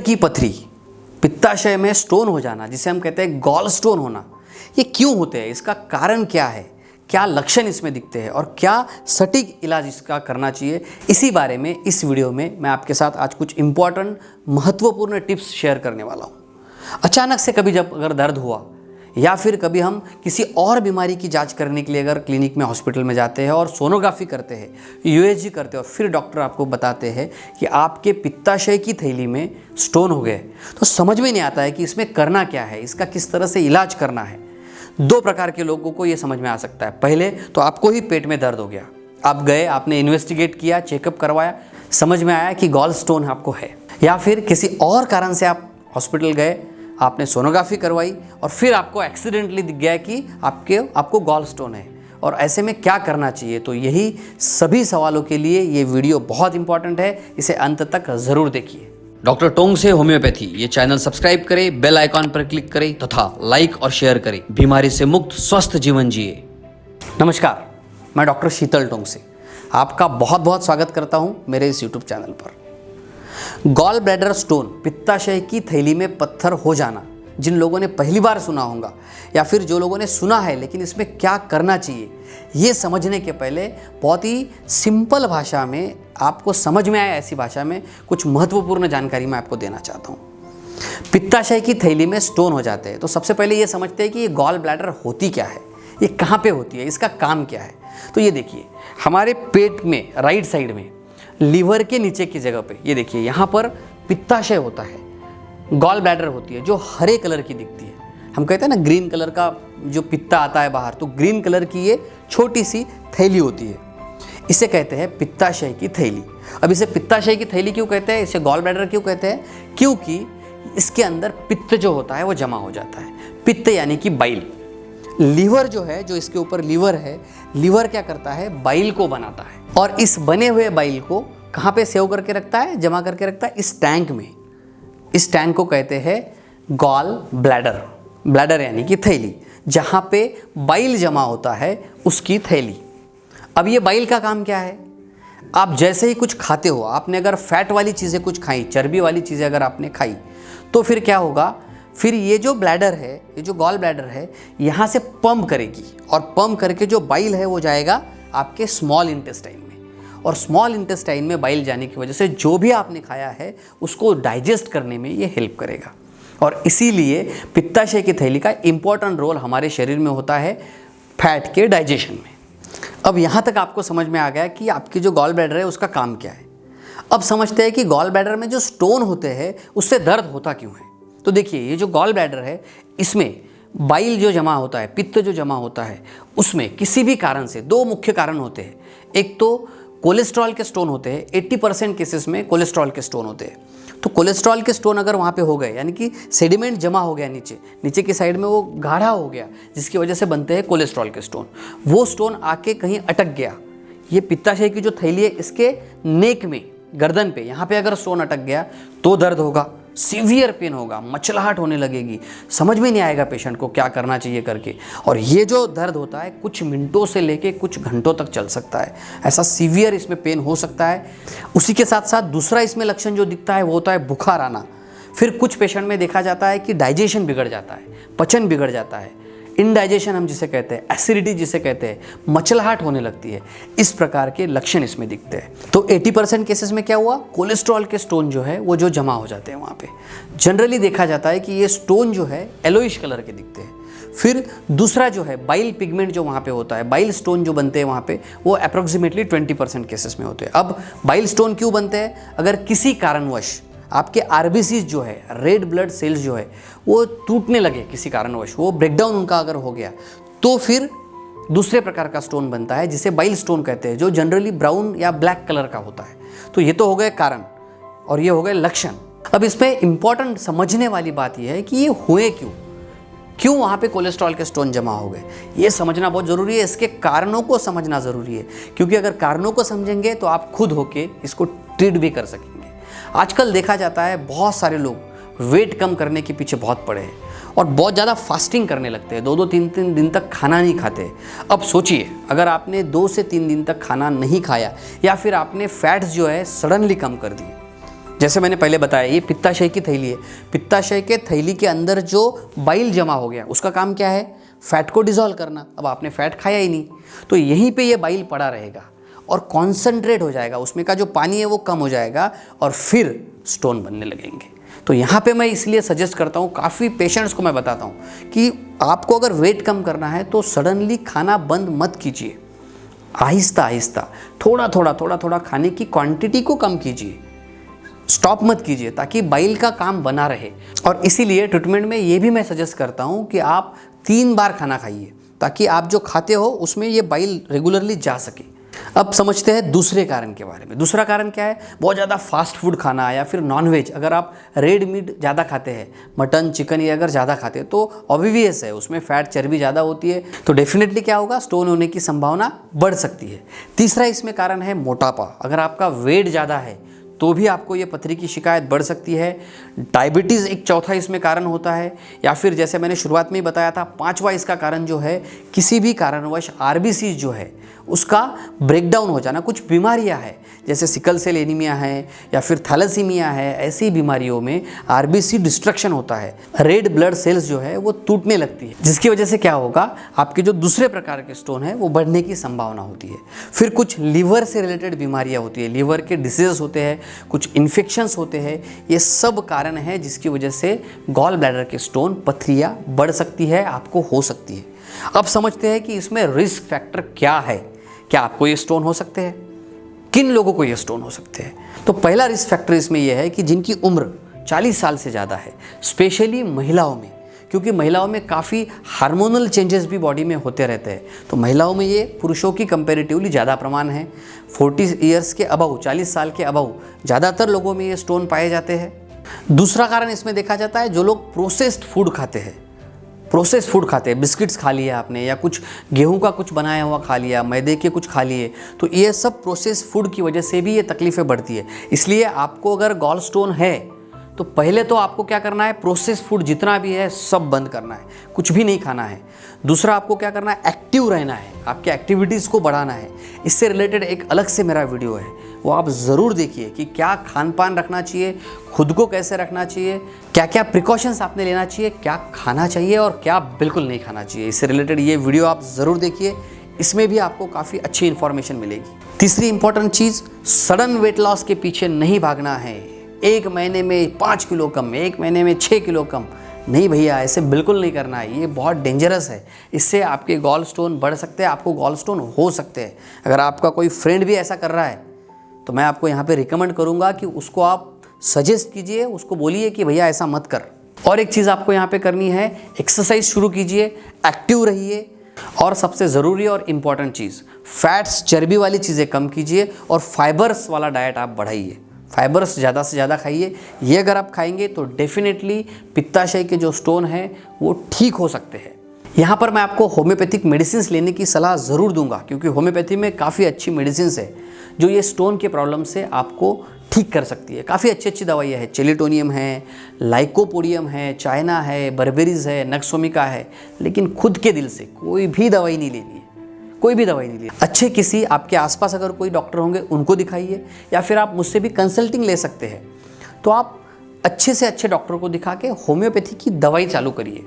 की पथरी, पित्ताशय में स्टोन हो जाना, जिसे हम कहते हैं गॉल स्टोन होना, ये क्यों होते हैं, इसका कारण क्या है, क्या लक्षण इसमें दिखते हैं और क्या सटीक इलाज इसका करना चाहिए, इसी बारे में इस वीडियो में मैं आपके साथ आज कुछ इंपॉर्टेंट महत्वपूर्ण टिप्स शेयर करने वाला हूँ। अचानक से कभी जब अगर दर्द हुआ या फिर कभी हम किसी और बीमारी की जांच करने के लिए अगर क्लिनिक में हॉस्पिटल में जाते हैं और सोनोग्राफी करते हैं, यूएसजी करते हैं और फिर डॉक्टर आपको बताते हैं कि आपके पित्ताशय की थैली में स्टोन हो गए, तो समझ में नहीं आता है कि इसमें करना क्या है, इसका किस तरह से इलाज करना है। दो प्रकार के लोगों को ये समझ में आ सकता है। पहले तो आपको ही पेट में दर्द हो गया, आप गए, आपने इन्वेस्टिगेट किया, चेकअप करवाया, समझ में आया कि गॉल स्टोन आपको है। या फिर किसी और कारण से आप हॉस्पिटल गए, आपने सोनोग्राफी करवाई और फिर आपको एक्सीडेंटली दिख गया कि आपको गॉल स्टोन है, और ऐसे में क्या करना चाहिए। तो यही सभी सवालों के लिए ये वीडियो बहुत इंपॉर्टेंट है, इसे अंत तक ज़रूर देखिए। डॉक्टर टोंग से होम्योपैथी ये चैनल सब्सक्राइब करें, बेल आइकॉन पर क्लिक करें तथा लाइक और शेयर करें। बीमारी से मुक्त स्वस्थ जीवन जिए। नमस्कार, मैं डॉक्टर शीतल टोंग से आपका बहुत बहुत स्वागत करता हूं मेरे इस यूट्यूब चैनल पर। गॉल ब्लैडर स्टोन, पित्ताशय की थैली में पत्थर हो जाना, जिन लोगों ने पहली बार सुना होगा या फिर जो लोगों ने सुना है लेकिन इसमें क्या करना चाहिए, ये समझने के पहले बहुत ही सिंपल भाषा में, आपको समझ में आए ऐसी भाषा में कुछ महत्वपूर्ण जानकारी मैं आपको देना चाहता हूँ। पित्ताशय की थैली में स्टोन हो जाते हैं तो सबसे पहले ये समझते हैं कि ये गॉल ब्लैडर होती क्या है, ये कहाँ पे होती है, इसका काम क्या है। तो ये देखिए, हमारे पेट में राइट साइड में लीवर के नीचे की जगह पे ये देखिए, यहाँ पर पित्ताशय होता है, गॉल ब्लैडर होती है जो हरे कलर की दिखती है। हम कहते हैं ना ग्रीन कलर का जो पित्ता आता है बाहर, तो ग्रीन कलर की ये छोटी सी थैली होती है, इसे कहते हैं पित्ताशय की थैली। अब इसे पित्ताशय की थैली क्यों कहते हैं, इसे गॉल ब्लैडर क्यों कहते हैं, क्योंकि इसके अंदर पित्त जो होता है वो जमा हो जाता है। पित्त यानी कि बाइल। लीवर जो है, जो इसके ऊपर लीवर है, लीवर क्या करता है, बाइल को बनाता है और इस बने हुए बाइल को कहाँ पे सेव करके रखता है, जमा करके रखता है, इस टैंक में। इस टैंक को कहते हैं गॉल ब्लैडर। ब्लैडर यानी कि थैली, जहाँ पे बाइल जमा होता है उसकी थैली। अब ये बाइल का काम क्या है, आप जैसे ही कुछ खाते हो, आपने अगर फैट वाली चीज़ें कुछ खाई, चर्बी वाली चीज़ें अगर आपने खाई, तो फिर क्या होगा, फिर ये जो ब्लैडर है, ये जो गॉल ब्लैडर है, यहाँ से पंप करेगी और पंप करके जो बाइल है वो जाएगा आपके स्मॉल इंटेस्टाइन में, और स्मॉल इंटेस्टाइन में बाइल जाने की वजह से जो भी आपने खाया है उसको डाइजेस्ट करने में ये हेल्प करेगा। और इसीलिए पित्ताशय की थैली का इम्पोर्टेंट रोल हमारे शरीर में होता है फैट के डाइजेशन में। अब यहाँ तक आपको समझ में आ गया कि आपकी जो गॉल ब्लैडर है उसका काम क्या है। अब समझते हैं कि गॉल ब्लैडर में जो स्टोन होते हैं उससे दर्द होता क्यों है। तो देखिए, ये जो गॉल ब्लैडर है, इसमें बाइल जो जमा होता है, पित्त जो जमा होता है, उसमें किसी भी कारण से दो मुख्य कारण होते हैं। एक तो कोलेस्ट्रॉल के स्टोन होते हैं, 80% केसेस में कोलेस्ट्रॉल के स्टोन होते हैं। तो कोलेस्ट्रॉल के स्टोन अगर वहाँ पे हो गए, यानी कि सेडिमेंट जमा हो गया नीचे की साइड में, वो गाढ़ा हो गया, जिसकी वजह से बनते हैं कोलेस्ट्रॉल के स्टोन। वो स्टोन आके कहीं अटक गया, ये पित्ताशय की जो थैली है इसके नेक में, गर्दन पे, यहाँ पे अगर स्टोन अटक गया तो दर्द होगा, सीवियर पेन होगा, मचलाहट होने लगेगी, समझ में नहीं आएगा पेशेंट को क्या करना चाहिए करके। और ये जो दर्द होता है कुछ मिनटों से लेके कुछ घंटों तक चल सकता है, ऐसा सीवियर इसमें पेन हो सकता है। उसी के साथ साथ दूसरा इसमें लक्षण जो दिखता है वो होता है बुखार आना। फिर कुछ पेशेंट में देखा जाता है कि डाइजेशन बिगड़ जाता है, पचन बिगड़ जाता है, इनडाइजेशन हम जिसे कहते हैं, एसिडिटी जिसे कहते हैं, मचलाहट होने लगती है। इस प्रकार के लक्षण इसमें दिखते हैं। तो 80% केसेस में क्या हुआ, कोलेस्ट्रॉल के स्टोन जो है वो जो जमा हो जाते हैं वहाँ पे। जनरली देखा जाता है कि ये स्टोन जो है येलोइश कलर के दिखते हैं। फिर दूसरा जो है बाइल पिगमेंट जो वहाँ पे होता है, बाइल स्टोन जो बनते हैं वहाँ पे, वो अप्रोक्सीमेटली 20% केसेस में होते हैं। अब बाइल स्टोन क्यों बनते हैं, अगर किसी कारणवश आपके आरबीसीज जो है, रेड ब्लड सेल्स जो है, वो टूटने लगे किसी कारणवश, वो ब्रेकडाउन उनका अगर हो गया, तो फिर दूसरे प्रकार का स्टोन बनता है जिसे बाइल स्टोन कहते हैं, जो जनरली ब्राउन या ब्लैक कलर का होता है। तो ये तो हो गए कारण और ये हो गए लक्षण। अब इसमें इंपॉर्टेंट समझने वाली बात यह है कि ये हुए क्यों वहाँ पे कोलेस्ट्रॉल के स्टोन जमा हो गए, ये समझना बहुत ज़रूरी है। इसके कारणों को समझना ज़रूरी है, क्योंकि अगर कारणों को समझेंगे तो आप खुद होके इसको ट्रीट भी कर सकेंगे। आजकल देखा जाता है बहुत सारे लोग वेट कम करने के पीछे बहुत पड़े हैं और बहुत ज़्यादा फास्टिंग करने लगते हैं, 2-2 3-3 दिन तक खाना नहीं खाते। अब सोचिए, अगर आपने 2 से 3 दिन तक खाना नहीं खाया या फिर आपने फैट्स जो है सडनली कम कर दिए, जैसे मैंने पहले बताया, ये पित्ताशय की थैली है। पित्ताशय के थैली के अंदर जो बाइल जमा हो गया, उसका काम क्या है? फैट को डिजोल्व करना। अब आपने फैट खाया ही नहीं, तो यहीं पे ये बाइल पड़ा रहेगा और कॉन्सेंट्रेट हो जाएगा, उसमें का जो पानी है वो कम हो जाएगा और फिर स्टोन बनने लगेंगे। तो यहाँ पे मैं इसलिए सजेस्ट करता हूँ, काफ़ी पेशेंट्स को मैं बताता हूँ कि आपको अगर वेट कम करना है तो सडनली खाना बंद मत कीजिए। आहिस्ता आहिस्ता थोड़ा थोड़ा खाने की क्वांटिटी को कम कीजिए, स्टॉप मत कीजिए, ताकि बाइल का काम बना रहे। और इसीलिए ट्रीटमेंट में ये भी मैं सजेस्ट करता हूँ कि आप 3 बार खाना खाइए, ताकि आप जो खाते हो उसमें ये बाइल रेगुलरली जा सके। अब समझते हैं दूसरे कारण के बारे में। दूसरा कारण क्या है? बहुत ज़्यादा फास्ट फूड खाना या फिर नॉनवेज। अगर आप रेड मीट ज़्यादा खाते हैं, मटन चिकन ये अगर ज़्यादा खाते हैं, तो ऑब्वियस है उसमें फैट चर्बी ज़्यादा होती है, तो डेफिनेटली क्या होगा? स्टोन होने की संभावना बढ़ सकती है। तीसरा इसमें कारण है मोटापा। अगर आपका वेट ज़्यादा है तो भी आपको ये पथरी की शिकायत बढ़ सकती है। डायबिटीज़ एक चौथा इसमें कारण होता है, या फिर जैसे मैंने शुरुआत में ही बताया था, 5वां इसका कारण जो है, किसी भी कारणवश आरबीसी जो है उसका ब्रेकडाउन हो जाना। कुछ बीमारियां हैं जैसे सिकल सेल एनीमिया है या फिर थैलेसीमिया है, ऐसी बीमारियों में आरबीसी डिस्ट्रक्शन होता है, रेड ब्लड सेल्स जो है वो टूटने लगती है, जिसकी वजह से क्या होगा? आपके जो दूसरे प्रकार के स्टोन है वो बढ़ने की संभावना होती है। फिर कुछ लीवर से रिलेटेड बीमारियां होती है, लीवर के डिसीजेस होते हैं, कुछ इन्फेक्शंस होते हैं। ये सब कारण है जिसकी वजह से गॉल ब्लैडर के स्टोन, पथरियाँ बढ़ सकती है, आपको हो सकती है। अब समझते हैं कि इसमें रिस्क फैक्टर क्या है। क्या आपको ये स्टोन हो सकते हैं? किन लोगों को ये स्टोन हो सकते हैं? तो पहला रिस्क फैक्टर इसमें यह है कि जिनकी उम्र 40 साल से ज़्यादा है, स्पेशली महिलाओं में, क्योंकि महिलाओं में काफ़ी हार्मोनल चेंजेस भी बॉडी में होते रहते हैं। तो महिलाओं में ये पुरुषों की कंपैरेटिवली ज़्यादा प्रमाण है। 40 ईयर्स के अबव, 40 साल के अबव ज़्यादातर लोगों में ये स्टोन पाए जाते हैं। दूसरा कारण इसमें देखा जाता है, जो लोग प्रोसेस्ड फूड खाते हैं, बिस्किट्स खा लिया आपने, या कुछ गेहूं का कुछ बनाया हुआ खा लिया, मैदे के कुछ खा लिए, तो ये सब प्रोसेस्ड फूड की वजह से भी ये तकलीफ़ें बढ़ती है। इसलिए आपको अगर गॉल स्टोन है तो पहले तो आपको क्या करना है? प्रोसेस्ड फूड जितना भी है सब बंद करना है, कुछ भी नहीं खाना है। दूसरा, आपको क्या करना है? एक्टिव रहना है, आपके एक्टिविटीज़ को बढ़ाना है। इससे रिलेटेड एक अलग से मेरा वीडियो है, वो आप ज़रूर देखिए कि क्या खान पान रखना चाहिए, खुद को कैसे रखना चाहिए, क्या क्या प्रिकॉशंस आपने लेना चाहिए, क्या खाना चाहिए और क्या बिल्कुल नहीं खाना चाहिए। इससे रिलेटेड ये वीडियो आप ज़रूर देखिए, इसमें भी आपको काफ़ी अच्छी इन्फॉर्मेशन मिलेगी। तीसरी इंपॉर्टेंट चीज़, सडन वेट लॉस के पीछे नहीं भागना है। 1 महीने में 5 किलो कम, 1 महीने में 6 किलो कम, नहीं भैया, ऐसे बिल्कुल नहीं करना है। ये बहुत डेंजरस है, इससे आपके गॉल स्टोन बढ़ सकते हैं, आपको गॉल स्टोन हो सकते हैं। अगर आपका कोई फ्रेंड भी ऐसा कर रहा है तो मैं आपको यहाँ पे रिकमेंड करूँगा कि उसको आप सजेस्ट कीजिए, उसको बोलिए कि भैया ऐसा मत कर। और एक चीज़ आपको यहाँ पे करनी है, एक्सरसाइज शुरू कीजिए, एक्टिव रहिए, और सबसे ज़रूरी और इम्पॉर्टेंट चीज़, फैट्स, चर्बी वाली चीज़ें कम कीजिए और फाइबर्स वाला डाइट आप बढ़ाइए। फाइबर्स ज़्यादा से ज़्यादा खाइए। ये अगर आप खाएंगे तो डेफिनेटली पित्ताशय के जो स्टोन हैं वो ठीक हो सकते हैं। यहाँ पर मैं आपको होम्योपैथिक मेडिसिन लेने की सलाह ज़रूर दूंगा, क्योंकि होम्योपैथी में काफ़ी अच्छी मेडिसिन है जो ये स्टोन के प्रॉब्लम से आपको ठीक कर सकती है। काफ़ी अच्छी अच्छी दवाइयाँ हैं, चेलिटोनियम है, लाइकोपोडियम है, चाइना है, बर्बेरीज है, नक्सोमिका है। लेकिन खुद के दिल से कोई भी दवाई नहीं लेनी है, कोई भी दवाई नहीं लेनी। अच्छे किसी आपके आसपास अगर कोई डॉक्टर होंगे उनको दिखाइए, या फिर आप मुझसे भी कंसल्टिंग ले सकते हैं। तो आप अच्छे से अच्छे डॉक्टर को दिखा के होम्योपैथी की दवाई चालू करिए।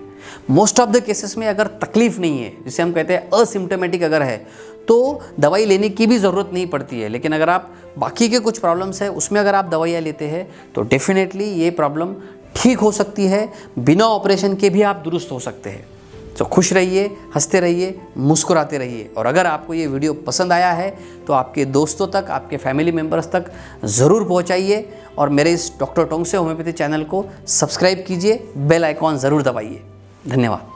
मोस्ट ऑफ द केसेस में अगर तकलीफ नहीं है, जिसे हम कहते हैं असिम्टोमेटिक अगर है, तो दवाई लेने की भी ज़रूरत नहीं पड़ती है। लेकिन अगर आप बाकी के कुछ प्रॉब्लम्स है उसमें अगर आप दवाइयाँ लेते हैं तो डेफिनेटली ये प्रॉब्लम ठीक हो सकती है, बिना ऑपरेशन के भी आप दुरुस्त हो सकते हैं। तो खुश रहिए, हंसते रहिए, मुस्कुराते रहिए। और अगर आपको ये वीडियो पसंद आया है तो आपके दोस्तों तक, आपके फैमिली मेम्बर्स तक ज़रूर पहुंचाइए, और मेरे इस डॉक्टर टोंगसे होम्योपैथी चैनल को सब्सक्राइब कीजिए, बेल आइकॉन ज़रूर दबाइए। धन्यवाद।